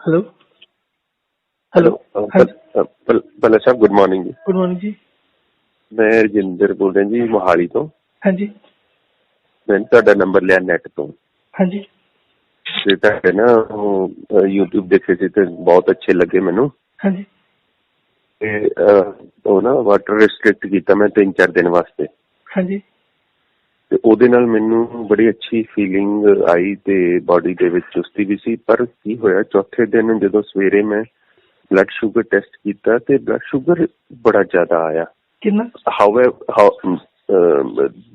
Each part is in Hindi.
हेलो। हेलो। हेलो हाँ जी। भला साहब, गुड मॉर्निंग जी। गुड मॉर्निंग जी। मैं रजिंदर बोल ਰਿਹਾ ਜੀ ਮੋਹਾਲੀ ਤੋਂ। हाँ जी। ਮੈਂ ਤੁਹਾਡਾ ਨੰਬਰ ਲਿਆ ਨੈਟ ਤੋਂ हाँ जी। ਤੇ ਤੁਹਾਡੇ ਨਾ YouTube ਦੇਖੇ ਸੀ ਤੇ ਬਹੁਤ ਅੱਛੇ ਲੱਗੇ ਮੈਨੂੰ। हाँ जी। ਤੇ ਉਹ ਨਾ ਵਾਟਰ ਰਿਸਟ੍ਰਿਕਟ ਕੀਤਾ ਮੈਂ 3-4 ਦਿਨ ਵਾਸਤੇ हाँ जी। ਤੇ ਉਹਦੇ ਨਾਲ ਮੈਨੂੰ ਬੜੀ ਅੱਛੀ ਫੀਲਿੰਗ ਆਈ ਤੇ ਬਾਡੀ ਦੇ ਵਿੱਚ ਚੁਸਤੀ ਵੀ ਸੀ। ਪਰ ਕੀ ਹੋਇਆ, ਚੌਥੇ ਦਿਨ ਜਦੋਂ ਸਵੇਰੇ ਮੈਂ ब्लड शुगर टेस्ट किया तो ब्लड शुगर बड़ा ज्यादा आया। कितना?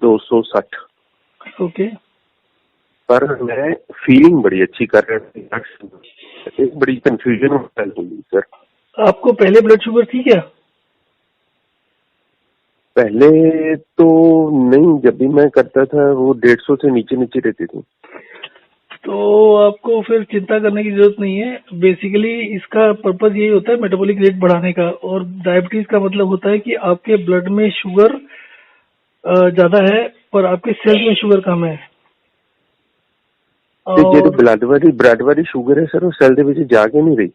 260। ओके। पर मैं फीलिंग बड़ी अच्छी कर रहा थी। एक बड़ी कंफ्यूजन होगी सर। आपको पहले ब्लड शुगर थी क्या? पहले तो नहीं, जब भी मैं करता था वो 150 से नीचे नीचे रहती थी। तो आपको फिर चिंता करने की जरूरत नहीं है। बेसिकली इसका पर्पज यही होता है मेटाबॉलिक रेट बढ़ाने का, और डायबिटीज का मतलब होता है कि आपके ब्लड में शुगर ज्यादा है पर आपके सेल्स में शुगर कम है। ਜਿਹੜੀ और ब्लड वाली शुगर है सर, वो सेल ਦੇ ਵਿੱਚ ਜਾ ਕੇ नहीं रही।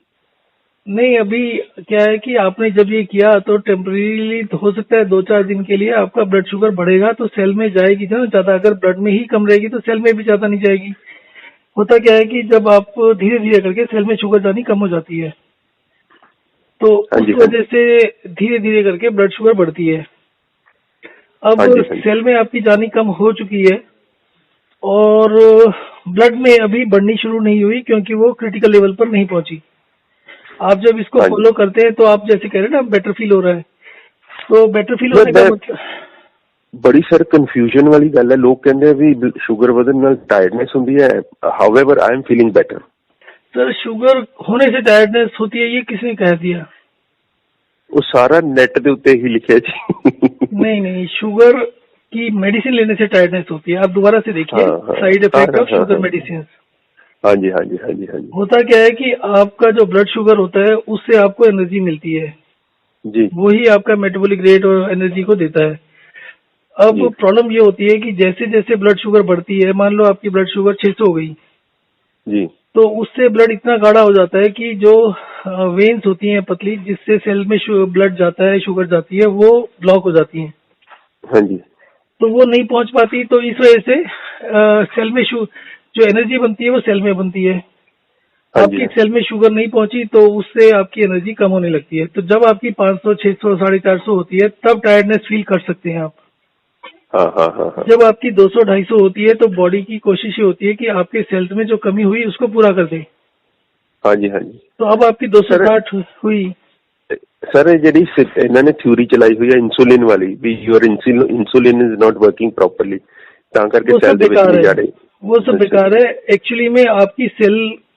नहीं, अभी क्या है कि आपने जब ये किया तो टेम्परेरीली हो सकता है 2-4 दिन के लिए आपका ब्लड शुगर बढ़ेगा तो सेल में जाएगी ना ज्यादा। अगर ब्लड में ही कम रहेगी तो सेल में भी ज्यादा नहीं जाएगी। होता क्या है कि जब आप धीरे धीरे करके सेल में शुगर जानी कम हो जाती है तो उस वजह से धीरे धीरे करके ब्लड शुगर बढ़ती है। अब सेल में आपकी जानी कम हो चुकी है और ब्लड में अभी बढ़नी शुरू नहीं हुई क्योंकि वो क्रिटिकल लेवल पर नहीं पहुंची। आप जब इसको फॉलो करते हैं तो आप जैसे कह रहे हैं ना बेटर फील हो रहा है, तो बेटर फील होने का मतलब बड़ी सर कंफ्यूजन वाली गल है। लोग कहते हैं भी शुगर ਵਧਣ ਨਾਲ टायर्डनेस ਹੁੰਦੀ है। However I am feeling better. Sir sugar होने से टायर्डनेस होती है ये किसने कह दिया? वो सारा नेट ਦੇ ਉੱਤੇ ही लिखा जी। नहीं, शुगर की मेडिसिन लेने से टायर्डनेस होती है। आप दोबारा से देखिए side effect of sugar medicine. हाँ जी हाँ जी हाँ जी हाँ जी। होता क्या है कि आपका जो ब्लड शुगर होता है उससे आपको एनर्जी मिलती है जी, वही आपका मेटाबॉलिक रेट और एनर्जी को देता है। अब प्रॉब्लम ये होती है कि जैसे जैसे ब्लड शुगर बढ़ती है, मान लो आपकी ब्लड शुगर 600 हो गई जी, तो उससे ब्लड इतना गाढ़ा हो जाता है कि जो वेन्स होती हैं पतली जिससे सेल में ब्लड जाता है, शुगर जाती है, वो ब्लॉक हो जाती हैं। हाँ जी। तो वो नहीं पहुंच पाती तो इस वजह से सेल में जो एनर्जी बनती है वो सेल में बनती है। आपकी सेल में शुगर नहीं पहुंची तो उससे आपकी एनर्जी कम होने लगती है। तो जब आपकी 500, 600, 450 होती है तब टायर्डनेस फील कर सकते हैं आप। हाँ। जब आपकी 200, 250 होती है तो बॉडी की कोशिश ये होती है कि आपके सेल्स में जो कमी हुई उसको पूरा कर दे। हाँ जी हाँ जी। तो अब आपकी 260 हुई। सर ਜਿਹੜੀ ਇਹਨਾਂ ਨੇ ਥਿਊਰੀ ਚਲਾਈ ਹੋਈ ਹੈ इंसुलिन वाली भी your insulin is not working properly ਤਾਂ ਕਰਕੇ सेल ਦੇ ਵਿੱਚ ਨਹੀਂ ਜਾ रही। वो सब बेकार है। एक्चुअली में आपकी सेल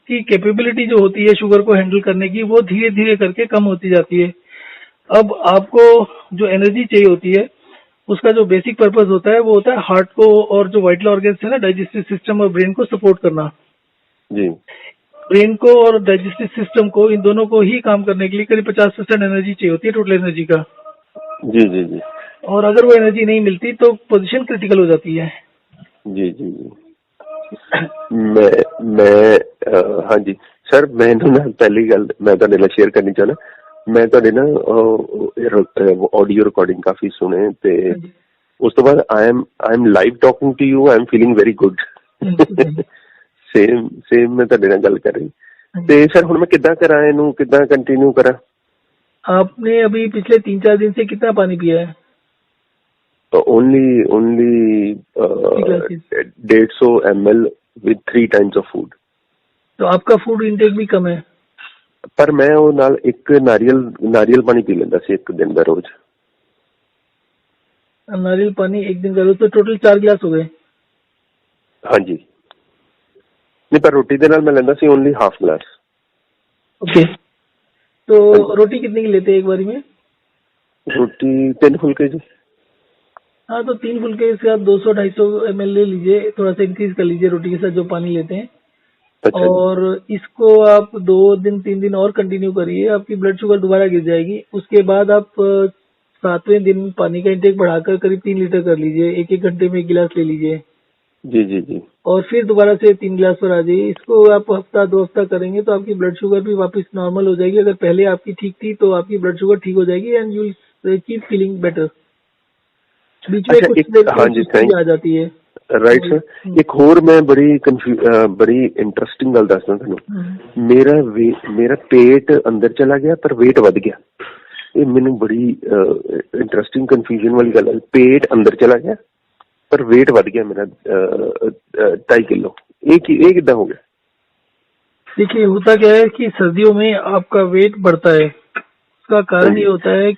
की कैपेबिलिटी जो होती है शुगर को हैंडल करने की वो धीरे धीरे करके कम होती जाती है। अब आपको जो एनर्जी चाहिए होती है उसका जो बेसिक पर्पस होता है वो होता है हार्ट को और जो वाइटल ऑर्गन्स है ना, डाइजेस्टिव सिस्टम और ब्रेन को सपोर्ट करना जी। ब्रेन को और डाइजेस्टिव सिस्टम को, इन दोनों को ही काम करने के लिए करीब 50% एनर्जी चाहिए होती है टोटल एनर्जी का। जी जी जी। और अगर वो एनर्जी नहीं मिलती तो पोजीशन क्रिटिकल हो जाती है। जी जी जी। मैं हाँ जी सर, मैनू ना पहली गल मैं तुहाडे नाल शेयर करनी चाहना। मैं तुहाडे ना ऑडियो रिकॉर्डिंग काफी सुने ते उस तो बाद I am live talking to you, I am feeling very good. Same मैं तुहाडे नाल गल कर रही ते सर हुण मैं किद्दां करां इहनूं, किद्दां कंटिन्यू करां? आपने अभी पिछले 3-4 दिन से कितना पानी पिया है? Only 150 ml with 3 times of food। तो आपका फूड इंटेक भी कम है। पर मैं वो नाल एक नारियल पानी पी लेंदा सी एक दिन दा रोज। नारियल पानी एक दिन का रोज, तो टोटल 4 गिलास हो गए। हाँ जी। नहीं, पर रोटी दे नाल मैं लेंदा सी ओनली हाफ ग्लास। ओके। तो रोटी कितनी की लेते हैं एक बारी में? रोटी 3 फुलके जी। हाँ, तो 3 फुलके के साथ 200-250 ml ले लीजिए, थोड़ा सा इंक्रीज कर लीजिए रोटी के साथ जो पानी लेते हैं। अच्छा और इसको आप 2 दिन 3 दिन और कंटिन्यू करिए, आपकी ब्लड शुगर दोबारा गिर जाएगी। उसके बाद आप 7वें दिन पानी का इंटेक बढ़ाकर करीब 3 लीटर कर लीजिए, 1-1 घंटे में 1 गिलास ले लीजिए। जी जी जी। और फिर दोबारा से 3 गिलास पर आ जाइए। इसको आप हफ्ता 2 हफ्ता करेंगे तो आपकी ब्लड शुगर भी वापस नॉर्मल हो जाएगी। अगर पहले आपकी ठीक थी तो आपकी ब्लड शुगर ठीक हो जाएगी and you will keep feeling better. बीच में अच्छा कुछ एक, देर के हाँ लिए जी सुस्ती भी थैंक, आ जाती है। राइट तो सर। एक ਹੋਰ ਮੈਂ ਬੜੀ ਇੰਟਰਸਟਿੰਗ ਗੱਲ ਦੱਸਦਾ ਤੁਹਾਨੂੰ। ਮੇਰਾ ਪੇਟ ਅੰਦਰ ਚਲਾ ਗਿਆ ਪਰ weight ਵੱਧ ਗਿਆ। ਇਹ ਮੈਨੂੰ ਬੜੀ ਇੰਟਰਸਟਿੰਗ ਕਨਫਿਊਜ਼ਨ ਵਾਲੀ ਗੱਲ ਹੈ। पेट अंदर चला गया पर weight ਵੱਧ ਗਿਆ मेरा 2.5 किलो। ये कितना हो गया? देखिए होता क्या है कि सर्दियों में आपका वेट बढ़ता है। उसका कारण ये होता है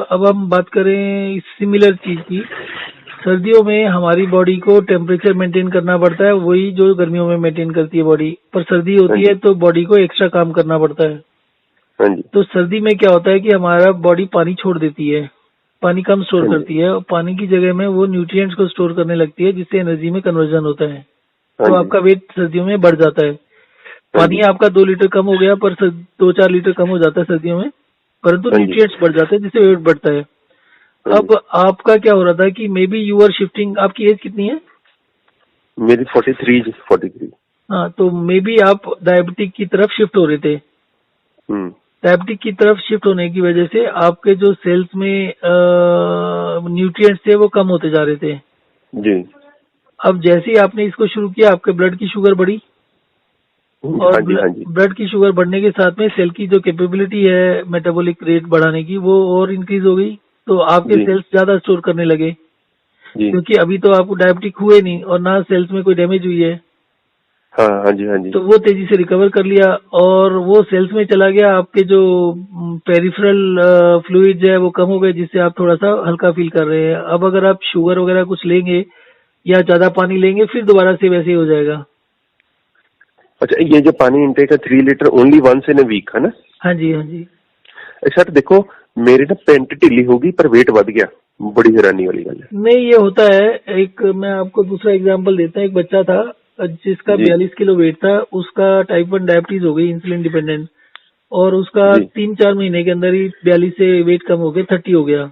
अब हम बात करें सिमिलर चीज की। सर्दियों में हमारी बॉडी को टेम्परेचर मेंटेन करना पड़ता है, वही जो गर्मियों में मेंटेन करती है बॉडी। पर सर्दी होती है तो बॉडी को एक्स्ट्रा काम करना पड़ता है। हाँ जी। तो सर्दी में क्या होता है कि हमारा बॉडी पानी छोड़ देती है, पानी कम स्टोर हाँ जी। करती है और पानी की जगह में वो न्यूट्रिएंट्स को स्टोर करने लगती है, जिससे एनर्जी में कन्वर्जन होता है। हाँ तो जी। आपका वेट सर्दियों में बढ़ जाता है। हाँ पानी जी। आपका 2 लीटर कम हो गया पर 2-4 लीटर कम हो जाता है सर्दियों में, परंतु हाँ जी। न्यूट्रिएंट्स बढ़ जाते हैं जिससे वेट बढ़ता है। हाँ जी। अब आपका क्या हो रहा था कि maybe you are shifting, आपकी एज कितनी है? मेरी 43। हाँ, तो मे बी आप डायबिटिक की तरफ शिफ्ट हो रहे थे। डायबिटिक की तरफ शिफ्ट होने की वजह से आपके जो सेल्स में न्यूट्रिएंट्स थे वो कम होते जा रहे थे जी। अब जैसे ही आपने इसको शुरू किया आपके ब्लड की शुगर बढ़ी और हाँ जी। हाँ जी। ब्लड की शुगर बढ़ने के साथ में सेल की जो कैपेबिलिटी है मेटाबॉलिक रेट बढ़ाने की वो और इंक्रीज हो गई। तो आपके जी। सेल्स ज्यादा स्टोर करने लगे, जी। क्योंकि अभी तो आपको डायबिटिक हुए नहीं और ना सेल्स में कोई डैमेज हुई है। हाँ हाँ जी। हाँ जी। तो वो तेजी से रिकवर कर लिया और वो सेल्स में चला गया। आपके जो पेरिफेरल फ्लूइड्स है वो कम हो गए, जिससे आप थोड़ा सा हल्का फील कर रहे हैं। अब अगर आप शुगर वगैरह कुछ लेंगे या ज्यादा पानी लेंगे फिर दोबारा से वैसे ही हो जाएगा। अच्छा ये जो पानी इनटेक है 3 litre only once in a week है ना? हाँ जी, हाँ जी। सर देखो मेरी ना पेंट ढिली होगी पर वेट बढ़ गया, बड़ी हैरानी वाली गल है। नहीं, ये होता है। एक मैं आपको दूसरा एग्जांपल देता हूँ। एक बच्चा था जिसका जी। 42 किलो वेट था, उसका टाइप 1 डायबिटीज हो गई, इंसुलिन डिपेंडेंट, और उसका जी। 3-4 महीने के अंदर ही 42 से वेट कम हो गया, 30 हो गया।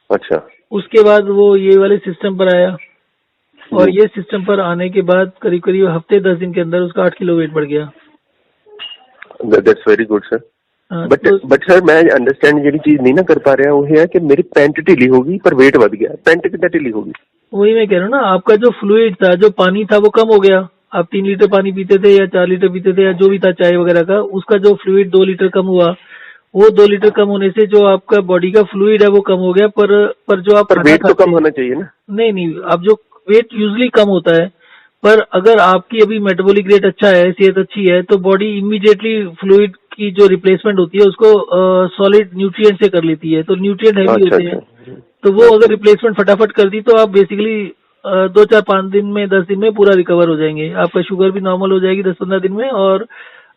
अच्छा। उसके बाद वो ये वाले सिस्टम पर आया और जी। ये सिस्टम पर आने के बाद करीब करीब हफ्ते 10 दिन के अंदर उसका 8 किलो वेट बढ़ गया। That's very good sir. हाँ, बट सर मैं अंडरस्टैंड जी चीज नहीं ना कर पा रहा वो है कि मेरी पेंट ढिली होगी पर वेट बढ़ गया। पेंट कितना ढिली होगी? वही मैं कह रहा हूँ ना, आपका जो फ्लूइड था, जो पानी था वो कम हो गया। आप 3 लीटर पानी पीते थे या 4 लीटर पीते थे या जो भी था चाय वगैरह का, उसका जो फ्लूइड 2 लीटर कम हुआ। वो 2 लीटर कम होने से जो आपका बॉडी का फ्लूइड है वो कम हो गया। पर जो आप पर खाना वेट तो खाते कम हैं, होना चाहिए ना? नहीं, अब जो वेट यूजली कम होता है, पर अगर आपकी अभी मेटाबॉलिक रेट अच्छा है, सेहत अच्छी है, तो बॉडी इमीडिएटली फ्लूइड की जो रिप्लेसमेंट होती है उसको सॉलिड न्यूट्रिएंट से कर लेती है। तो न्यूट्रिएंट हैवी अच्छा होते हैं, अच्छा। तो वो अगर रिप्लेसमेंट फटाफट कर दी तो आप बेसिकली 2-4-5 दिन में, 10 दिन में पूरा रिकवर हो जाएंगे। आपका शुगर भी नॉर्मल हो जाएगी 10-15 दिन में और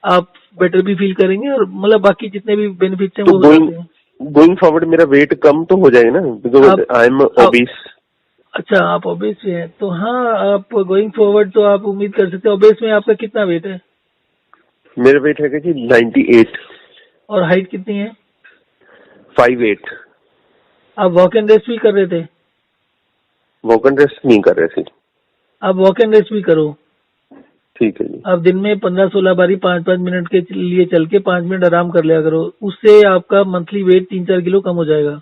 आप बेटर भी फील करेंगे और मतलब बाकी जितने भी बेनिफिट्स हैं तो वो हो जाते हैं। गोइंग फॉरवर्ड मेरा वेट कम तो हो जाएगा ना, बिकॉज आई एम ओबीस। अच्छा, आप ओबेस हैं तो हाँ, आप गोइंग फॉरवर्ड तो आप उम्मीद कर सकते हैं। ओबेस में आपका कितना वेट है? मेरा वेट है जी 98। और हाइट कितनी है? 5'8". आप वॉक एंड रेस्ट भी कर रहे थे? वॉक एंड रेस्ट नहीं कर रहे थे। आप वॉक एंड रेस्ट भी करो। ठीक है जी। आप दिन में 15-16 बारी 5-5 मिनट के लिए चल के 5 मिनट आराम कर लिया करो। उससे आपका मंथली वेट 3-4 किलो कम हो जाएगा।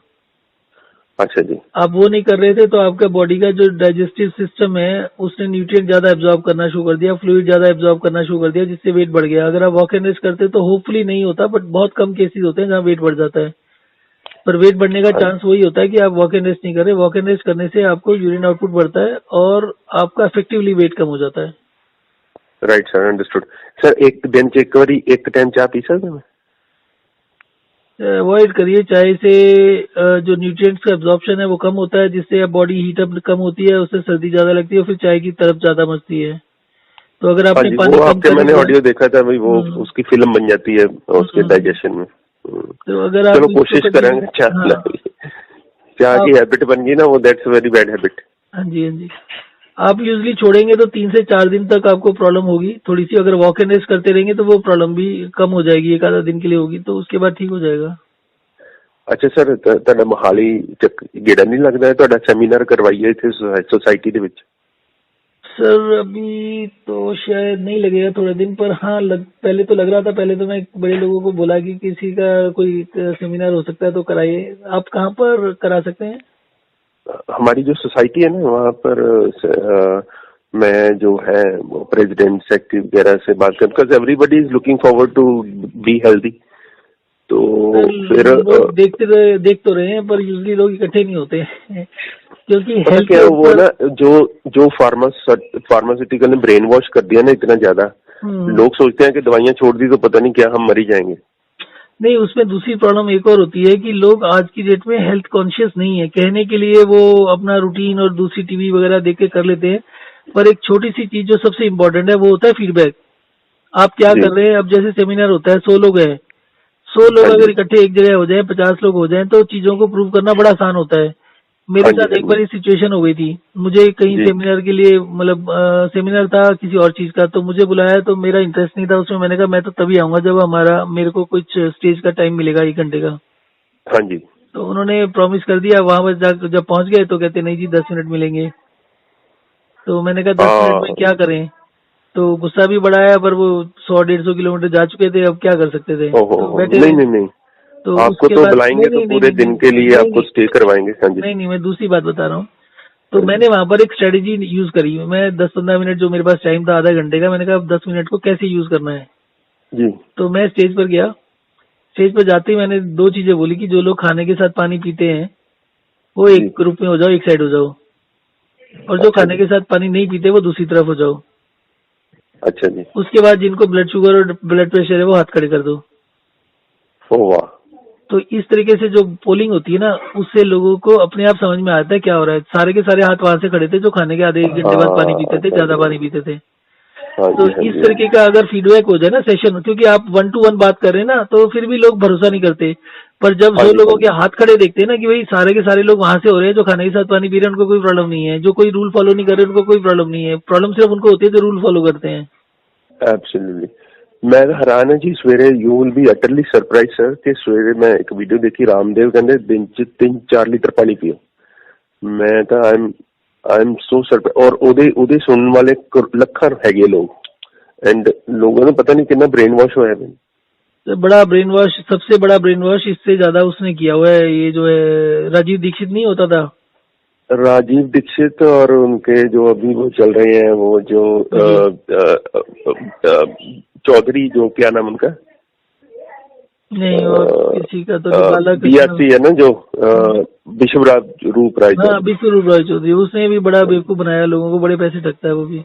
अच्छा जी। आप वो नहीं कर रहे थे तो आपका बॉडी का जो डाइजेस्टिव सिस्टम है उसने न्यूट्रिएंट ज्यादा एब्जॉर्ब करना शुरू कर दिया, फ्लूइड ज्यादा एब्जॉर्ब करना शुरू कर दिया, जिससे वेट बढ़ गया। अगर आप वॉक एंड रेस्ट करते तो होपफुली नहीं होता, बट बहुत कम केसेस होते हैं जहाँ वेट बढ़ जाता है। पर वेट बढ़ने का हाँ। चांस वही होता है कि आप वॉक एंड रेस्ट नहीं कर रहे। वॉक एंड रेस्ट करने से आपको यूरिन आउटपुट बढ़ता है और आपका इफेक्टिवली वेट कम हो जाता है। Right sir, understood. सर एक दिन च एक बारी एक टाइम चाय पी सकता मैं? अवॉइड करिए चाय से। जो न्यूट्रिएंट्स का एब्जॉर्प्शन है वो कम होता है, जिससे बॉडी हीट अप कम होती है, उससे सर्दी ज्यादा लगती है और फिर चाय की तरफ ज्यादा मचती है। तो अगर हाँ आपने जी, पानी वो कम आपके कर मैंने लिया, ऑडियो देखा था भाई, वो उसकी फिल्म बन जाती है उसके डाइजेशन में। तो अगर आप चलो इसको कोशिश कभी, करेंगे। हाँ, चाय की हैबिट बन गई ना, वो दैट्स वेरी बैड हैबिट। हाँ जी, हाँ जी। आप यूजली छोड़ेंगे तो 3 से 4 दिन तक आपको प्रॉब्लम होगी थोड़ी सी। अगर वॉक एंड रेस्ट करते रहेंगे तो वो प्रॉब्लम भी कम हो जाएगी, 1 आधा दिन के लिए होगी, तो उसके बाद ठीक हो जाएगा। अच्छा सर, ਤੁਹਾਡਾ ਮੋਹਾਲੀ ਚ ਗੇੜਾ ਨਹੀਂ ਲੱਗਦਾ? ਤੁਹਾਡਾ ਸੈਮੀਨਾਰ ਕਰਵਾਈਏ ਇੱਥੇ सोसाइटी ਦੇ ਵਿੱਚ। सर अभी तो शायद नहीं लगेगा थोड़े दिन, पर हाँ पहले तो लग रहा था। पहले तो मैं बड़े लोगों को बोला कि किसी का कोई सेमिनार हो सकता है तो कराइए। आप कहाँ पर करा सकते हैं? हमारी जो सोसाइटी है ना वहाँ पर मैं जो है वो प्रेसिडेंट सेक्रेटरी वगैरह से बात कर, because everybody is looking forward to be healthy. तो फिर लोग देख तो रहे हैं, पर यूजली लोग इकट्ठे नहीं होते हैं क्योंकि पता हेल्थ क्या के है, वो ऊपर। ना जो फार्मास्यूटिकल ने ब्रेन वॉश कर दिया ना इतना ज्यादा, लोग सोचते हैं कि दवाइयां छोड़ दी तो पता नहीं क्या हम मर ही जाएंगे। नहीं, उसमें दूसरी प्रॉब्लम एक और होती है कि लोग आज की डेट में हेल्थ कॉन्शियस नहीं है। कहने के लिए वो अपना रूटीन और दूसरी टीवी वगैरह देख के कर लेते हैं, पर एक छोटी सी चीज जो सबसे इम्पोर्टेंट है वो होता है फीडबैक। आप क्या जी। कर रहे हैं? अब जैसे सेमिनार होता है, 100 लोग हैं, 100 लोग हाँ अगर जी। इकट्ठे एक जगह हो जाए, 50 लोग हो जाएं, तो चीजों को प्रूव करना बड़ा आसान होता है। मेरे हाँ जी। साथ हाँ एक जी। बार सिचुएशन हो गई थी। मुझे कहीं जी। सेमिनार के लिए, मतलब सेमिनार था किसी और चीज का, तो मुझे बुलाया, तो मेरा इंटरेस्ट नहीं था उसमें। मैंने कहा मैं तो तभी आऊंगा जब मेरे को कुछ स्टेज का टाइम मिलेगा 1 घंटे का। हाँ जी। तो उन्होंने प्रॉमिस कर दिया। वहां पर जब पहुंच गए तो कहते नहीं जी 10 मिनट मिलेंगे। तो मैंने कहा 10 मिनट में क्या करें? तो गुस्सा भी बड़ा आया, पर वो 100-150 किलोमीटर जा चुके थे, अब क्या कर सकते थे, ओहो। तो बैठे नहीं रहे। नहीं नहीं, तो आपको उसके तो बाद बुलाएंगे नहीं तो नहीं नहीं पूरे नहीं दिन नहीं के लिए नहीं आपको स्टे करवाएंगे। हाँ जी। नहीं नहीं, मैं दूसरी बात बता रहा हूँ। तो हाँ जी। मैंने वहां पर एक स्ट्रेटेजी यूज करी। मैं 10-15 मिनट, जो मेरे पास टाइम था आधा घंटे का, मैंने कहा अब 10 मिनट को कैसे यूज करना है। जी। तो मैं स्टेज पर गया। स्टेज पर जाते ही मैंने 2 चीजें बोली कि जो लोग खाने के साथ पानी पीते हैं वो जी। एक ग्रुप में हो जाओ, एक साइड हो जाओ, और जो अच्छा खाने जी। के साथ पानी नहीं पीते वो दूसरी तरफ हो जाओ। अच्छा जी। उसके बाद जिनको ब्लड शुगर और ब्लड प्रेशर है वो हाथ खड़े कर दो। ओ वाह। तो इस तरीके से जो पोलिंग होती है ना, उससे लोगों को अपने आप समझ में आता है क्या हो रहा है। सारे के सारे हाथ वहां से खड़े थे जो खाने के आधे 1 घंटे बाद पानी पीते थे, हाँ ज्यादा जी। पानी पीते थे। हाँ तो जी। हाँ इस जी। हाँ तरीके जी। का अगर फीडबैक हो जाए ना सेशन, क्योंकि आप 1 to 1 बात कर रहे हैं ना, तो फिर भी लोग भरोसा नहीं करते। पर जब हाँ 100 जी। हाँ लोगों जी। के हाथ खड़े देखते हैं ना कि भाई सारे के सारे लोग वहां से हो रहे हैं, जो खाने के साथ पानी पी रहे हैं उनको कोई प्रॉब्लम नहीं है, जो कोई रूल फॉलो नहीं कर रहे उनको कोई प्रॉब्लम नहीं है, प्रॉब्लम सिर्फ उनको होती है जो रूल फॉलो करते हैं। एब्सोल्युटली। मैं हैरान है जी, सवेरे you will be utterly surprise sir कि सवेरे मैं एक वीडियो देखी, रामदेव कहते दिन च 3-4 लीटर पानी पियो। मैं तो आई एम सो सरप्राइज। और ਉਹਦੇ ਸੁਣਨ ਵਾਲੇ ਲੱਖਾਂ ਹੈਗੇ ਲੋग एंड लोगों ने पता नहीं कितना ब्रेन वॉश होया है। तो बड़ा ब्रेन वॉश, सबसे बड़ा ब्रेन वॉश इससे ज्यादा उसने किया हुआ है। ये जो है राजीव दीक्षित नहीं होता था, राजीव दीक्षित, और उनके जो अभी वो चल रहे हैं वो जो चौधरी, जो क्या नाम उनका, नहीं और किसी का तो नहीं, बालाकृष्ण। बीआरसी है ना जो विश्वराज रूप राय हाँ, चौधरी। विश्वरूप रॉय चौधरी, उसने भी बड़ा बेवकूफ बनाया लोगों को, बड़े पैसे ठगता है वो भी।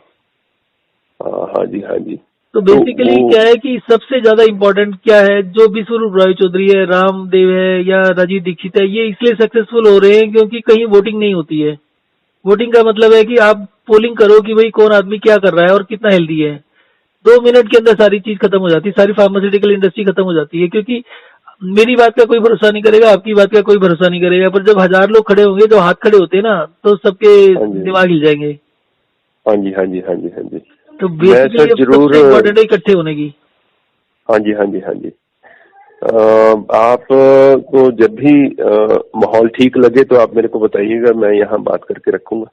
हाँ जी। हाँ जी। तो तो बेसिकली वो क्या है कि सबसे ज्यादा इम्पोर्टेंट क्या है, जो विश्वरूप रॉय चौधरी है, रामदेव है या राजीव दीक्षित है, ये इसलिए सक्सेसफुल हो रहे हैं क्योंकि कहीं वोटिंग नहीं होती है। वोटिंग का मतलब है कि आप पोलिंग करो कि भाई कौन आदमी क्या कर रहा है और कितना हेल्दी है। 2 मिनट के अंदर सारी चीज खत्म हो जाती है, सारी फार्मास्यूटिकल इंडस्ट्री खत्म हो जाती है। क्योंकि मेरी बात का कोई भरोसा नहीं करेगा, आपकी बात का कोई भरोसा नहीं करेगा, पर जब 1000 लोग खड़े होंगे, जो हाथ खड़े होते हैं ना, तो सबके हाँ जी। दिमाग हिल जाएंगे। हाँ जी। हाँ जी। हाँ जी। हाँ जी। तो मैं बेसिकली सर जरूर। सबसे इम्पोर्टेंट है इकट्ठे होने की। हाँ जी। हाँ जी। हाँ जी। आप को जब भी माहौल ठीक लगे तो आप मेरे को बताइएगा, मैं यहाँ बात करके रखूंगा।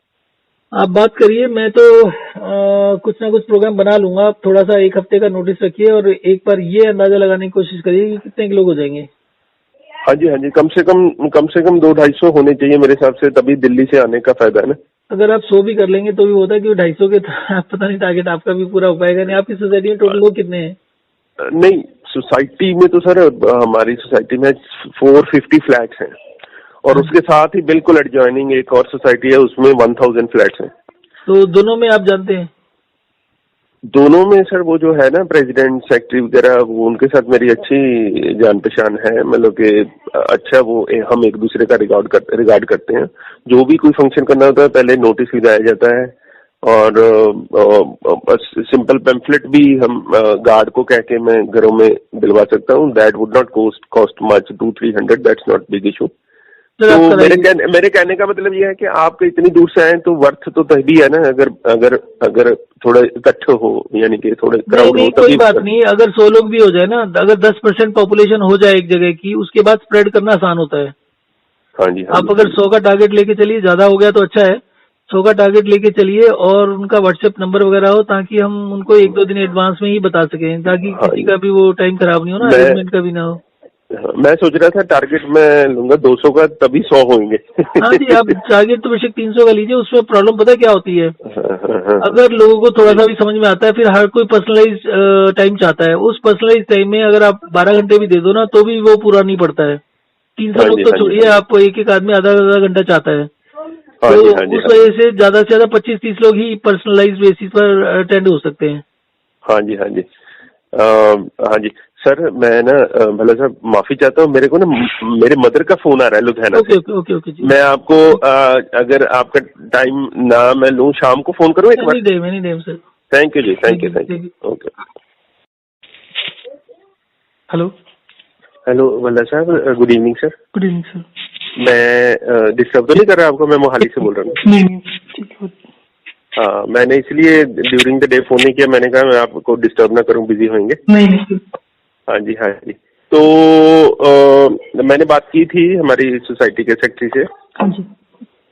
आप बात करिए, मैं तो कुछ ना कुछ प्रोग्राम बना लूंगा। आप थोड़ा सा 1 हफ्ते का नोटिस रखिए और एक बार ये अंदाजा लगाने की कोशिश करिए कि कितने लोग हो जाएंगे। हाँ जी। हाँ जी। कम से कम 200-250 होने चाहिए मेरे हिसाब से, तभी दिल्ली से आने का फायदा है ना। अगर आप 100 भी कर लेंगे तो भी होता है कि 250 के तो आप पता नहीं टारगेट आपका भी पूरा हो पाएगा नहीं। आपकी सोसाइटी में टोटल लोग कितने हैं? नहीं, सोसाइटी में तो सर हमारी सोसाइटी में 450 फ्लैट्स हैं, और उसके साथ ही बिल्कुल एडजॉइनिंग एक और सोसाइटी है, उसमें 1000 फ्लैट्स हैं। तो दोनों में आप जानते हैं? दोनों में सर वो जो है ना प्रेसिडेंट सेक्रेटरी वगैरह, वो उनके साथ मेरी अच्छी जान पहचान है। मतलब कि अच्छा वो हम एक दूसरे का रिगार्ड करते हैं। जो भी कोई फंक्शन करना होता है पहले नोटिस लगाया जाता है, और सिंपल पेम्फलेट भी हम गार्ड को कह के मैं घरों में दिलवा सकता हूँ। That would not cost much, 200-300, that's not big issue. Sir तो आप मेरे कहने का मतलब यह है कि आप इतनी दूर से आए तो वर्थ तो तभी है ना, अगर थोड़ा इकट्ठे हो, यानी कि थोड़े नहीं क्राउड हो नहीं, कोई तभी। बात नहीं। अगर 100 लोग भी हो जाए ना, अगर 10% पॉपुलेशन हो जाए एक जगह की, उसके बाद स्प्रेड करना आसान होता है। हाँ जी। हाँ आप जी। हाँ अगर जी। 100 का टारगेट लेके चलिए, ज्यादा हो गया तो अच्छा है, 100 का टारगेट लेके चलिए और उनका व्हाट्सएप नंबर वगैरह हो ताकि हम उनको 1-2 दिन एडवांस में ही बता सकें, ताकि हाँ किसी जी। का भी वो टाइम खराब नहीं हो ना, मैं अरेंजमेंट का भी ना हो। मैं सोच रहा था टारगेट मैं लूंगा 200 का, तभी 100 होंगे। हाँ जी, आप टारगेट तो बेशक 300 का लीजिए। उसमें प्रॉब्लम पता है क्या होती है, हाँ। अगर लोगों को थोड़ा जी सा भी समझ में आता है, फिर हर कोई पर्सनलाइज टाइम चाहता है। उस पर्सनलाइज टाइम में अगर आप 12 घंटे भी दे दो ना तो भी वो पूरा नहीं पड़ता है। 300 हाँ लोग जी तो हाँ जी हाँ छोड़िए, जी आप एक घंटा आधा आधा घंटा चाहता है। हाँ तो जी हाँ जी उस हाँ जी वजह से ज्यादा से ज्यादा 25-30 लोग ही पर्सनलाइज बेसिस पर अटेंड हो सकते हैं। हाँ जी हाँ जी। हाँ जी सर, मैं ना भला साहब माफी चाहता हूँ, मेरे को ना मेरे मदर का फोन आ रहा है लुधियाना से। ओके ओके ओके ओके जी। मैं आपको अगर आपका टाइम ना मैं लूँ, शाम को फोन करूँ एक बार? Any time sir. Thank you जी, thank you, thank thank you. You. Okay. Hello. Hello Walla साहब, good evening sir. Good evening sir. मैं डिस्टर्ब तो नहीं कर रहा आपको? मैं मोहाली से बोल रहा हूँ। नहीं नहीं ठीक है। हाँ, मैंने इसलिए ड्यूरिंग द डे फोन नहीं किया, मैंने कहा मैं आपको डिस्टर्ब ना करूं, बिजी होंगे। नहीं नहीं। हाँ जी हाँ जी। तो मैंने बात की थी हमारी सोसाइटी के सेक्रेटरी से। हाँ जी।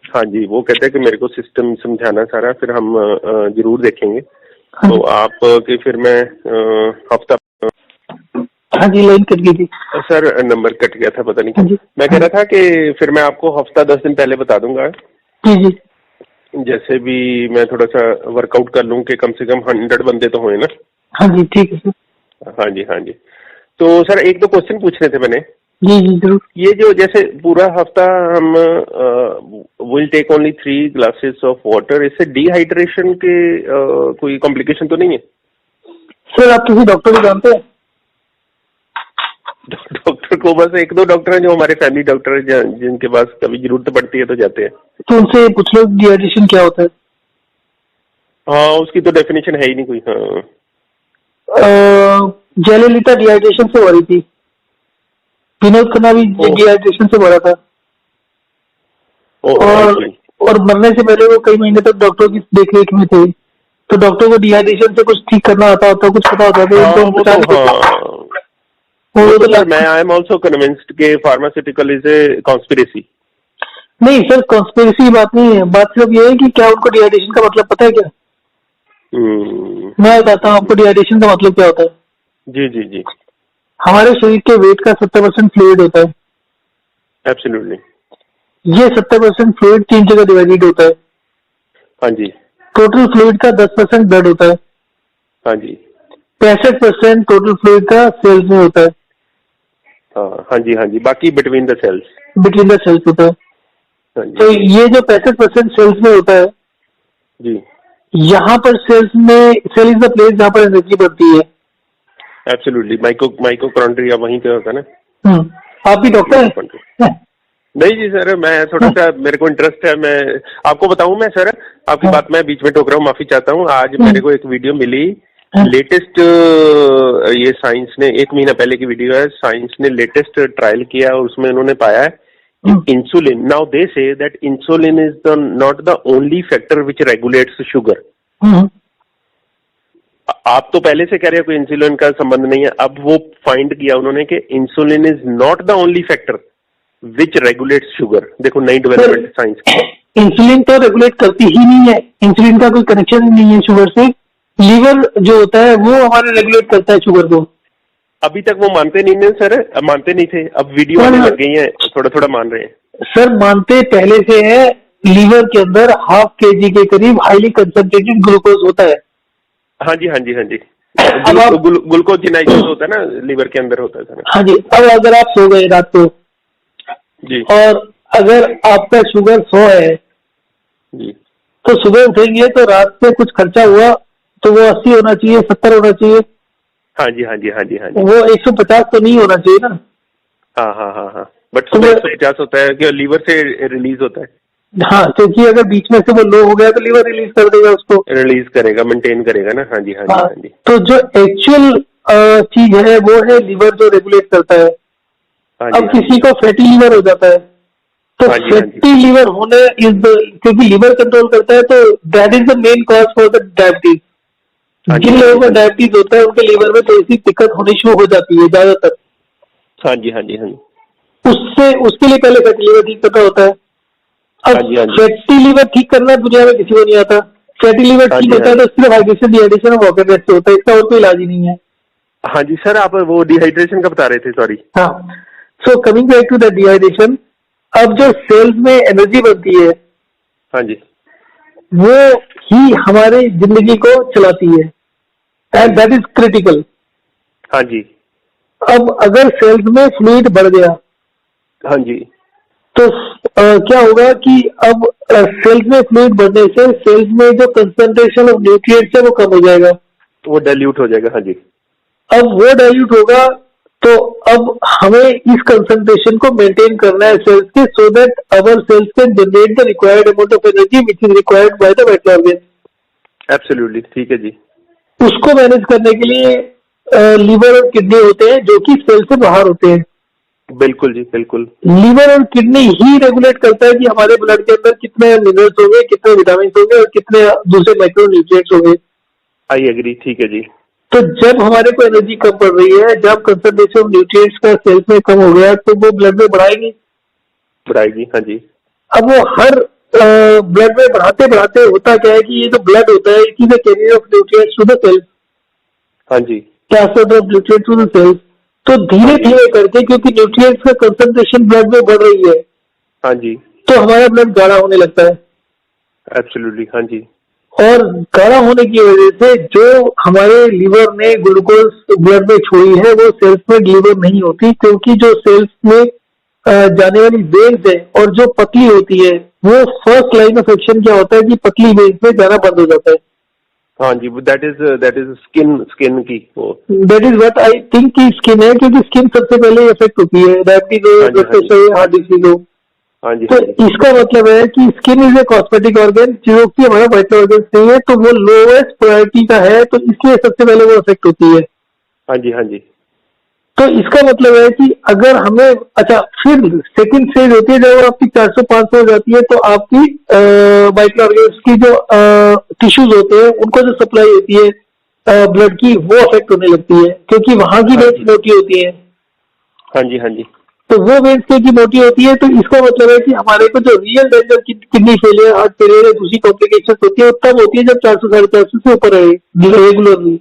हाँ जी, वो कहते हैं कि मेरे को सिस्टम समझाना सारा, फिर हम जरूर देखेंगे। हाँ तो जी। आप कि फिर मैं हफ्ता हाँ जी, लाइन कट गई थी। सर नंबर कट गया था, पता नहीं हाँ क्यों। जी। मैं कह रहा था कि फिर मैं आपको हफ्ता 10 दिन पहले बता दूंगा। जी जी। जैसे भी मैं थोड़ा सा वर्कआउट कर लूं कि कम से कम 100 बंदे तो होए ना। हाँ जी ठीक है सर। हाँ जी हाँ जी। तो सर एक दो क्वेश्चन पूछने थे मैंने। जी जी जरूर। ये जो जैसे पूरा हफ्ता हम will take only 3 glasses of water, इससे डिहाइड्रेशन के कोई कॉम्प्लिकेशन तो नहीं है? सर आप किसी डॉक्टर को जानते हैं? डॉक्टर को बस एक दो डॉक्टर हैं जो हमारे फैमिली डॉक्टर हैं, जिनके पास कभी जरूरत पड़ती है तो जाते हैं। तो उनसे पूछ लो डिहाइड्रेशन क्या होता है। हाँ, उसकी तो डेफिनेशन है ही नहीं कोई। हाँ जयललिता डिहाइड्रेशन से मरी थी, विनोद खन्ना भी ओ, डिहाइड्रेशन से मरा था। ओ, और जी। और मरने से पहले वो कई महीने तक डॉक्टर की देखरेख में थे। तो डॉक्टर को डिहाइड्रेशन से कुछ ठीक करना आता होता, कुछ पता होता तो हाँ उनको हम वो बचा तो, नहीं सकते। हाँ वो तो सर, मैं आई एम ऑल्सो कन्विंस्ड के फार्मास्यूटिकल इज ए कॉन्स्पिरेसी। नहीं सर, कॉन्स्पिरेसी की बात नहीं है। बात सिर्फ ये है कि क्या उनको डिहाइड्रेशन का मतलब पता है क्या? मैं बताता हूँ आपको डिहाइड्रेशन का मतलब क्या होता है। जी जी जी। हमारे शरीर के वेट का 70% फ्लूइड होता है। एब्सोल्युटली। ये 70% फ्लूइड 3 जगह डिवाइडेड होता है। हाँ जी टोटल फ्लूइड का 10% ब्लड होता है। हाँ जी 65% टोटल फ्लूइड का सेल्स में होता है, हाँ जी हाँ जी, बाकी between the cells. Between the cells होता है। हाँ तो जी ये जो 65% सेल्स में होता है, जी। यहाँ पर सेल्स में, सेल इज द प्लेस जहाँ पर एनर्जी बढ़ती है। एब्सोल्युटली, माइटोकॉन्ड्रिया वहीं पे होता है ना। आप भी डॉक्टर हैं? नहीं जी सर, मैं थोड़ा सा, मेरे को इंटरेस्ट है। मैं आपको बताऊं, मैं सर आपकी बात में बीच में टोक रहा हूँ, माफी चाहता हूँ। आज मेरे को एक वीडियो मिली, लेटेस्ट, ये साइंस ने 1 महीना पहले की वीडियो है। साइंस ने लेटेस्ट ट्रायल किया और उसमें उन्होंने पाया है कि insulin, now they say that insulin is the not the only factor which regulates sugar. आप तो पहले से कह रहे हो कि इंसुलिन का संबंध नहीं है, अब वो फाइंड किया उन्होंने कि insulin is not the only factor which regulates sugar. देखो नई डेवलपमेंट साइंस की। इंसुलिन तो रेगुलेट करती ही नहीं है, इंसुलिन का कोई कनेक्शन ही नहीं है शुगर से। लीवर जो होता है वो हमारे रेगुलेट करता है शुगर को। अभी तक वो मानते नहीं है सर, मानते नहीं थे, अब वीडियो आने लग गई है, थोड़ा थोड़ा मान रहे हैं। सर मानते पहले से है। लीवर के अंदर ½ kg के करीब हाईली कंसंट्रेटेड ग्लूकोज होता है। हाँ जी हाँ जी हाँ जी। अब आप, ग्लूकोजिनाइजेशन होता है ना, लीवर के अंदर होता है सर। हाँ जी, अब अगर आप सो गए रात को जी और अगर आपका शुगर 100 है जी तो सुबह उठेंगे तो रात से कुछ खर्चा हुआ तो वो 80 होना चाहिए, 70 होना चाहिए। हाँ जी हाँ जी हाँ जी हाँ जी। वो 150 तो नहीं होना चाहिए ना। हाँ हाँ हाँ हाँ, बट सुबह 150 होता है कि लीवर से रिलीज होता है। हाँ, क्योंकि अगर बीच में से वो लो हो गया तो लीवर रिलीज कर देगा उसको, रिलीज करेगा, मेंटेन करेगा ना। हाँ जी हाँ जी हाँ। हाँ जी। तो जो एक्चुअल चीज है वो है लीवर जो रेगुलेट करता है। हाँ अब जी किसी को फैटी लीवर हो जाता है तो हाँ जी हाँ जी फैटी लीवर होने इज, क्योंकि लीवर कंट्रोल करता है तो that is the main cause for the diabetes. हाँ जी जिन हाँ लोगों को जी डायबिटीज होता है उनके लीवर में थोड़ी सी दिक्कत होनी शुरू हो जाती है ज्यादातर। हाँ जी हाँ जी हाँ जी। उससे उसके लिए पहले फैटी लीवर ठीक करना होता है। अब हाँ जी, हाँ जी। फैटी लीवर ठीक करना दुनिया में किसी को नहीं आता। फैटी लीवर हाँ ठीक जी, होता है हाँ तो सिर्फ हाइड्रेशन डिहाइड्रेशन और वाटर रेस्ट से होता है, इसका और कोई इलाज ही नहीं है। हाँ जी सर, आप वो डिहाइड्रेशन का बता रहे थे, सॉरी। हाँ, so coming back to the dehydration, अब जो सेल्स में एनर्जी बनती है हाँ जी, वो ही हमारी जिंदगी को चलाती है, एंड दैट इज क्रिटिकल। हाँ जी, अब अगर सेल्स में फ्लूइड बढ़ गया हाँ जी, तो क्या होगा कि अब सेल्स में फ्लूइड बढ़ने से सेल्स में जो कंसंट्रेशन ऑफ न्यूट्रिएंट्स है वो कम हो जाएगा। वो डाइल्यूट हो जाएगा। हाँ जी, अब वो डाइल्यूट होगा तो अब हमें इस कंसंट्रेशन को मेंटेन करना है सेल्स के, so that our cells can generate the required amount of energy which is required by the vital organ. Absolutely ठीक है जी। उसको मैनेज करने के लिए लीवर और किडनी होते हैं जो कि सेल से बाहर होते हैं। बिल्कुल जी, बिल्कुल। लीवर और किडनी ही रेगुलेट करता है कि हमारे ब्लड के अंदर कितने मिनरल्स होंगे, कितने विटामिन होंगे और कितने दूसरे माइक्रो न्यूट्रिएंट्स होंगे। आई एग्री, ठीक है जी। तो जब हमारे को एनर्जी कम पड़ रही है, जब कंसंट्रेशन ऑफ न्यूट्रिएंट्स का सेल्स में कम हो गया तो वो ब्लड में बढ़ाएगी। बढ़ाएगी, हाँ जी। अब वो हर ब्लड में बढ़ाते बढ़ाते होता क्या है कि ये जो ब्लड होता है it is a carrier of nutrients to the cells, हाँ जी, transfer of nutrients to the cells. तो धीरे धीरे करके, क्योंकि न्यूट्रिएंट्स का कंसंट्रेशन ब्लड में बढ़ रही है, हाँ जी, तो हमारा ब्लड गाढ़ा होने लगता है। एब्सोल्युटली, हाँ जी, और गाढ़ा होने की वजह से जो हमारे लीवर ने ग्लूकोज ब्लड में छोड़ी है वो सेल्स में डिलीवर नहीं होती, क्योंकि जो सेल्स में जाने वाली वेन्स है और जो पतली होती है वो फर्स्ट लाइन ऑफ एक्शन क्या होता है कि पतली वेन्स में जाना बंद हो जाता है। हाँ जी। दैट इज स्किन की वो। That is what I think की स्किन है, क्योंकि स्किन सबसे पहले इफेक्ट होती है, डायबिटीज हो, ब्लड प्रेशर हो, हार्ट डिसीज हो। हाँ जी, तो हाँ जी, इसका मतलब है कि skin is a cosmetic organ जो कि हमारा वाइटल ऑर्गन नहीं है, तो वो लोएस्ट प्रायोरिटी का है, तो इसलिए सबसे पहले वो अफेक्ट होती है। हाँ जी, हाँ जी, तो इसका मतलब है कि अगर हमें, अच्छा, फिर सेकंड स्टेज होती है जब आपकी 400-500 हो जाती है तो आपकी वाइटल ऑर्गन्स की जो टिश्यूज होते हैं उनको जो सप्लाई होती है ब्लड की वो अफेक्ट होने लगती है, क्योंकि वहां की वेन्स मोटी होती है। हाँ जी, हाँ जी, तो वो वेन्स की मोटी होती है, तो इसका मतलब है कि हमारे को जो real danger kidney failure, heart failure या दूसरी कॉम्प्लिकेशन होती है वो तब होती है जब 400-450 से ऊपर है रेगुलरली।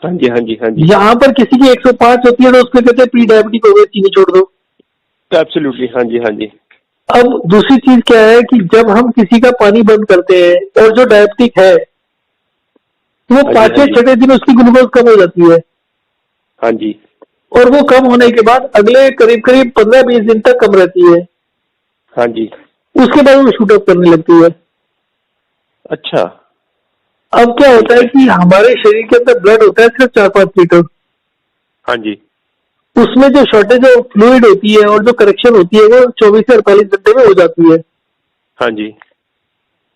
हाँ जी, हाँ जी, हाँ जी, यहाँ पर किसी की 105 होती है तो उसको कहते हैं प्री डायबिटिक हो गए, चीनी छोड़ दो। एब्सोल्युटली, हाँ जी, हाँ जी, अब दूसरी चीज क्या है कि जब हम किसी का पानी बंद करते हैं और जो डायबिटिक है वो जी, 5-6 दिन उसकी ग्लूकोज कम हो जाती है, हाँ जी, और वो कम होने के बाद अगले करीब करीब 15-20 दिन तक कम रहती है। हाँ जी। उसके बाद वो शूट अप करने लगती है। अच्छा। अब क्या होता है कि हमारे शरीर के अंदर ब्लड होता है सिर्फ 4-5 लीटर, हाँ जी, उसमें जो शॉर्टेज ऑफ फ्लूइड होती है और जो करेक्शन होती है वो 24 से 48 घंटे में हो जाती है। हाँ जी,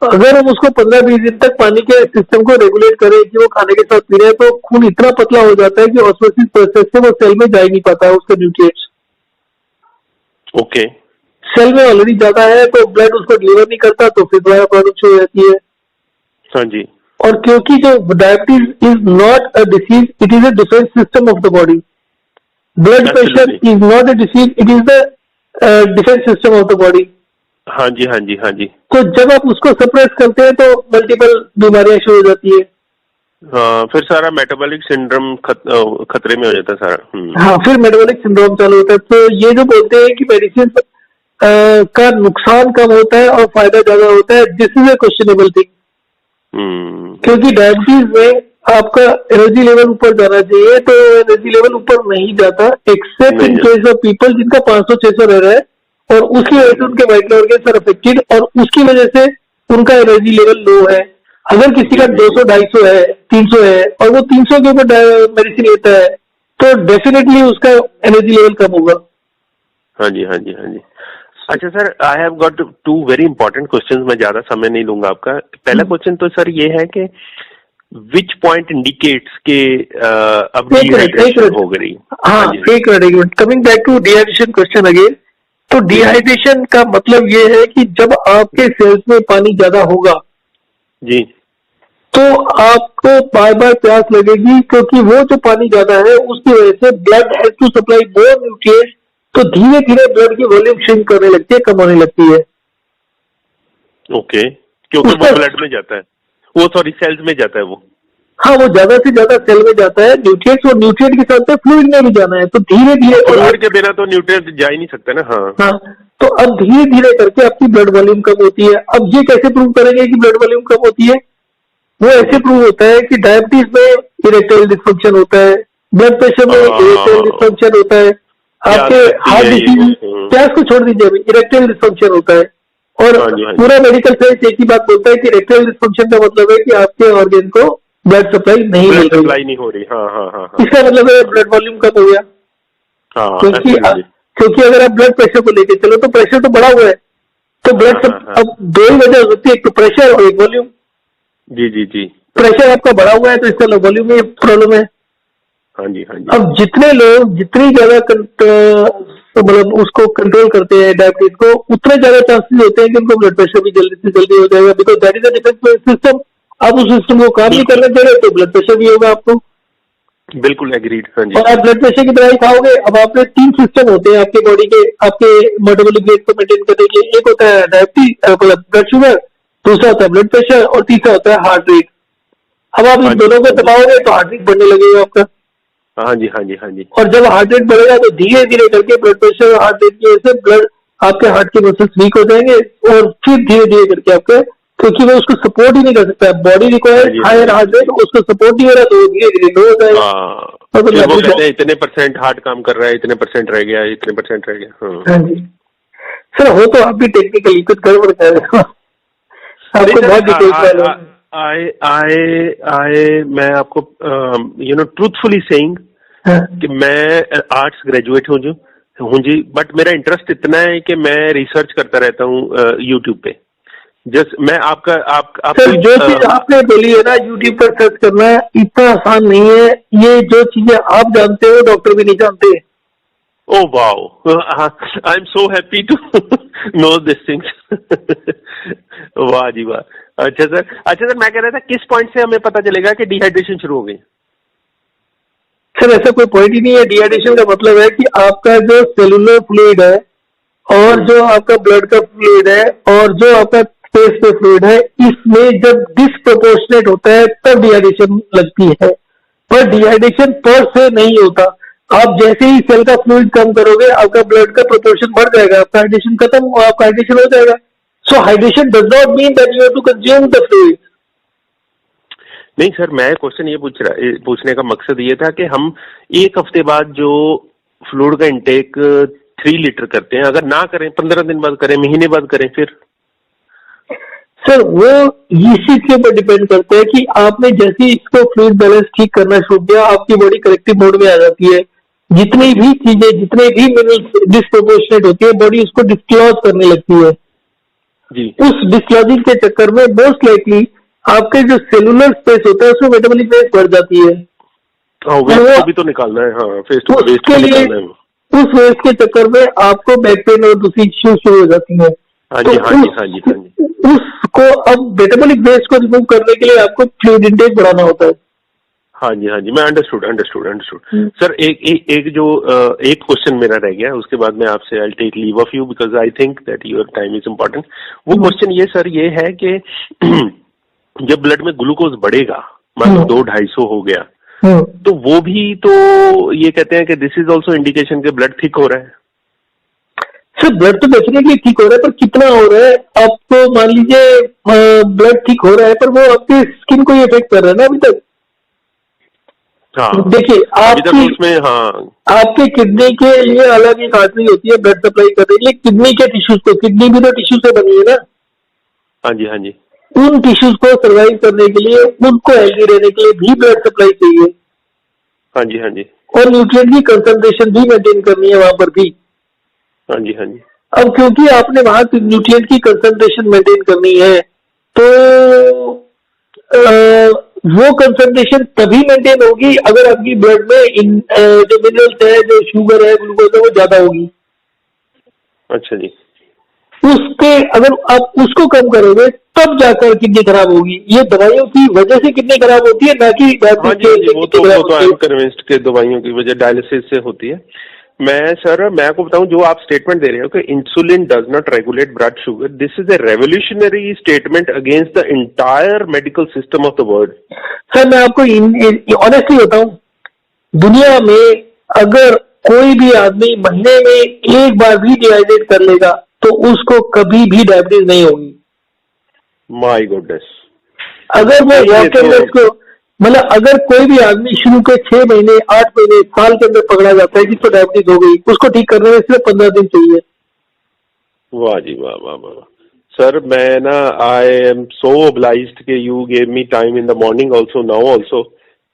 अगर हम उसको 15-20 दिन तक पानी के सिस्टम को रेगुलेट करें कि वो खाने के साथ पी रहे हैं तो खून इतना पतला हो जाता है कि ऑस्मोसिस प्रोसेस से वो सेल में जा ही नहीं पाता है उसका न्यूट्रिएंट्स। ओके। सेल में ऑलरेडी ज्यादा है तो ब्लड उसको डिलीवर नहीं करता, तो फिर दोबारा प्रॉब्लम शुरू हो जाती है। हाँ जी, और क्योंकि जो diabetes is not a disease, it is a defence system of the body. Blood pressure is not a disease, it is the defence system of the body. हाँ जी, हाँ जी, हाँ जी। तो जब आप उसको सप्रेस करते हैं तो मल्टीपल बीमारियां शुरू हो जाती है। हाँ, फिर सारा मेटाबॉलिक सिंड्रोम खतरे में हो जाता है सारा। हाँ, फिर मेटाबॉलिक सिंड्रोम चालू होता है। तो ये जो बोलते हैं कि मेडिसिन का नुकसान कम होता है और फायदा ज्यादा होता है, this is a questionable thing. क्योंकि डायबिटीज में आपका एनर्जी लेवल ऊपर जाना चाहिए, तो एनर्जी लेवल ऊपर नहीं जाता, accept in case of people जिनका 500-600 रह रहा है और उसकी वजह से उनके वाइटल ऑर्गन्स आर अफेक्टेड और उसकी वजह से उनका एनर्जी लेवल लो है। अगर किसी का 200-250 है, 300 है और वो 300 के ऊपर मेडिसिन लेता है तो डेफिनेटली उसका एनर्जी लेवल कम होगा। हाँ जी, हाँ जी, हाँ जी। अच्छा sir, I have got 2 very important questions, मैं ज्यादा समय नहीं लूंगा आपका। पहला क्वेश्चन तो सर ये है कि विच पॉइंट इंडिकेट्स के अब डिहाइड्रेशन हो गई? हाँ, एक minute, coming back to dehydration question again. तो डिहाइड्रेशन का मतलब ये है कि जब आपके सेल्स में पानी ज्यादा होगा जी, तो आपको बार बार प्यास लगेगी, क्योंकि वो जो पानी ज्यादा है उसकी वजह से blood has to supply more nutrients, तो धीरे धीरे ब्लड की वॉल्यूम श्रिंक करने लगती है, कम होने लगती है। ओके, क्योंकि वो उसका ब्लड में जाता है, वो सॉरी सेल्स में जाता है वो। हाँ, वो ज्यादा से ज्यादा सेल में जाता है न्यूट्रिएंट्स, और न्यूट्रिएंट के साथ फ्लूइड में भी जाना है, तो धीरे धीरे और फ्लूइड के बिना तो न्यूट्रिएंट जा ही नहीं सकता ना। हाँ हाँ, तो अब धीरे धीरे करके आपकी ब्लड वॉल्यूम कम होती है। अब ये कैसे प्रूव करेंगे कि ब्लड वॉल्यूम कम होती है? वो ऐसे प्रूव होता है कि डायबिटीज में इरेक्टाइल डिस्फंक्शन होता है, ब्लड प्रेशर में इरेक्टाइल डिस्फंक्शन होता है, आपके हार्ट डिसीज, प्यास को छोड़ दीजिए, इरेक्टाइल डिस्फंक्शन होता है। और पूरा मेडिकल साइंस एक ही बात बोलता है कि इरेक्टाइल डिस्फंक्शन का मतलब है कि आपके ऑर्गन को ब्लड सप्लाई नहीं मिल रही, सप्लाई नहीं हो रही। हाँ हाँ हाँ हाँ, इसका मतलब है ब्लड वॉल्यूम कम हो गया। हाँ, क्योंकि अगर आप ब्लड प्रेशर को लेके चलो तो प्रेशर तो बढ़ा हुआ है, तो ब्लड अब दो ही वजह होती है, एक तो प्रेशर और एक वॉल्यूम। जी जी जी, प्रेशर आपका बढ़ा हुआ है तो इसका वॉल्यूम में प्रॉब्लम है। हाँ जी हाँ जी। अब जितने लोग जितनी ज्यादा मतलब उसको कंट्रोल करते हैं डायबिटीज को, उतने ज्यादा चांसेस होते हैं कि उनको ब्लड प्रेशर भी जल्दी से जल्दी हो जाएगा, because that is a defence system. आप उस सिस्टम को काम नहीं करने दे रहे तो ब्लड प्रेशर भी होगा आपको। बिल्कुल एग्रीड। हाँ जी। और आप ब्लड प्रेशर की दवाई खाओगे। अब आपने 3 सिस्टम होते हैं आपके बॉडी के, आपके मेटाबॉलिक रेट को मेंटेन करने के लिए। एक होता है डायबिटीज मतलब ब्लड शुगर, दूसरा होता है ब्लड प्रेशर, और तीसरा होता है हार्ट रेट। अब आप इन दोनों को दबाओगे तो हार्ट रेट बढ़ने लगेगा आपका। हाँ जी हाँ जी हाँ जी। और जब हार्ट रेट बढ़ेगा तो धीरे धीरे करके ब्लड प्रेशर और हार्ट रेट की वजह से ब्लड आपके हार्ट के मसल्स वीक हो जाएंगे, और फिर धीरे धीरे करके आपके, क्योंकि वो उसको सपोर्ट ही नहीं कर सकता, body required higher heart rate, उसको सपोर्ट नहीं हो रहा तो वो धीरे धीरे लो हो जाएगा। तो वो कहते हैं इतने परसेंट हार्ट काम कर रहा है, इतने परसेंट रह गया, इतने परसेंट रह गया। हाँ जी सर, हो तो आप भी टेक्निकली कुछ गड़बड़ कर रहे हो, आपको बहुत डिटेल मैं आपको ट्रूथफुली सेइंग कि मैं आर्ट्स ग्रेजुएट हूँ जी, बट मेरा इंटरेस्ट इतना है कि मैं रिसर्च करता रहता हूँ यूट्यूब पे। जस्ट मैं सर जो चीज आपने बोली है ना, यूट्यूब पर सर्च करना इतना आसान नहीं है। ये जो चीजें आप जानते हो डॉक्टर भी नहीं जानते। Oh wow, I am so happy to know this things. वाह जी वाह। अच्छा सर, मैं कह रहा था किस पॉइंट से हमें पता चलेगा कि डिहाइड्रेशन शुरू हो गई? सर ऐसा कोई पॉइंट ही नहीं है। डिहाइड्रेशन का मतलब है कि आपका जो सेलुलर फ्लूइड है, और जो आपका ब्लड का फ्लूइड है, और जो आपका स्पेस पे फ्लूइड है, इसमें जब डिसप्रोपोर्शनेट होता है तब डिहाइड्रेशन लगती है। पर डिहाइड्रेशन पर से नहीं होता। आप जैसे ही सेल का फ्लूइड कम करोगे, आपका ब्लड का प्रोपोर्शन बढ़ जाएगा, आपका हाइड्रेशन खत्म हुआ, आपका हाइड्रेशन हो जाएगा। So hydration does not mean that you have to consume the fluid. नहीं सर, मैं क्वेश्चन ये पूछने का मकसद ये था कि हम एक हफ्ते बाद जो फ्लूइड का इंटेक 3 लीटर करते हैं, अगर ना करें 15 दिन बाद करें, महीने बाद करें, फिर सर वो इस चीज के ऊपर डिपेंड करता है कि आपने जैसे इसको फ्लूइड बैलेंस ठीक करना शुरू किया, आपकी बॉडी करेक्टिव मोड में आ जाती है। जितनी भी चीजें, जितने भी मिनरल्स डिस्प्रोपोर्शनेट होती है, बॉडी उसको डिस्क्लॉज करने लगती है जी। उस डिस्क्लॉजिंग के चक्कर में मोस्ट लाइकली आपके जो सेलुलर स्पेस होता है उसमें मेटाबॉलिक रेट बढ़ जाती है। वेस्ट भी तो निकालना है। हाँ, वेस्ट को निकालना है। उस वेस्ट के चक्कर में आपको बैक पेन और दूसरी इश्यूज शुरू हो जाती है। हाँ जी हाँ जी हाँ जी हाँ जी। उसको अब मेटाबॉलिक वेस्ट को रिमूव करने के लिए आपको फ्लूइड इंटेक बढ़ाना होता है। हाँ जी हाँ जी, मैं अंडरस्टूड। सर एक क्वेश्चन मेरा रह गया, उसके बाद मैं आपसे I take leave of you because I think that your time is important. वो क्वेश्चन ये सर ये है कि जब ब्लड में ग्लूकोज बढ़ेगा, मान लो 200-250 हो गया, तो वो भी तो ये कहते हैं कि दिस इज ऑल्सो इंडिकेशन के ब्लड थिक हो रहा है। सर ब्लड तो डेफिनेटली ठीक हो रहा है, पर कितना हो रहा है? आपको मान लीजिए ब्लड ठीक हो रहा है, पर वो आपकी स्किन को इफेक्ट कर रहा है ना अभी तक। हाँ, देखिए आपके किडनी के लिए अलग एक आर्टरी होती है ब्लड सप्लाई करने के लिए, किडनी के टिश्यूज को, किडनी भी तो टिश्यू से बनी है ना। हाँ जी हाँ जी। उन टिश्यूज को सर्वाइव करने के लिए, उनको हेल्दी रहने के लिए भी ब्लड सप्लाई चाहिए। हाँ जी हाँ जी। और न्यूट्रिएंट की कंसंट्रेशन भी मेंटेन करनी है वहां पर भी। हाँ जी हाँ जी। अब क्योंकि आपने वहां न्यूट्रिएंट की कंसंट्रेशन मेंटेन करनी है, तो वो कंसंट्रेशन तभी मेंटेन होगी अगर आपकी ब्लड में जो मिनरल्स है, जो शुगर है, ग्लूकोज है, वो ज्यादा होगी। अच्छा जी। उसके अगर आप उसको कम करोगे तब जाकर किडनी खराब होगी। ये दवाइयों की वजह से किडनी खराब होती है, ना कि वो तो आई एम कन्विंस्ड के दवाइयों की वजह डायलिसिस से होती है। मैं सर मैं आपको बताऊं, जो आप स्टेटमेंट दे रहे हो कि insulin does not regulate blood sugar, this is a revolutionary statement against the entire medical system of the world. Sir मैं आपको ऑनेस्टली बताऊं, दुनिया में अगर कोई भी आदमी महीने में एक बार भी डिहाइड्रेट कर लेगा तो उसको कभी भी डायबिटीज नहीं होगी। My goodness. अगर मैं वॉकेंडर्स को मतलब अगर कोई भी आदमी शुरू के 6 महीने 8 महीने साल के अंदर पकड़ा जाता है जिसको डायबिटीज हो गई, उसको ठीक करने में सिर्फ 15 दिन चाहिए। वाह जी वाह वाह वाह। सर मैं ना आई एम सो obliged कि you gave me time in the morning also now also.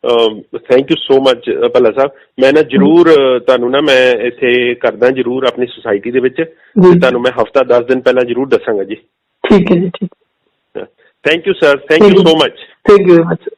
Thank you so much Bhalla ਸਾਹਿਬ। मैं ना जरूर ਤੁਹਾਨੂੰ ਨਾ ਮੈਂ ਇੱਥੇ ਕਰਦਾ जरूर अपनी सोसाइटी ਦੇ ਵਿੱਚ ਤੇ ਤੁਹਾਨੂੰ मैं हफ्ता 10 दिन ਪਹਿਲਾਂ जरूर ਦੱਸਾਂਗਾ जी। ठीक है जी, ठीक। Thank you sir, thank you so much. Thank you very much.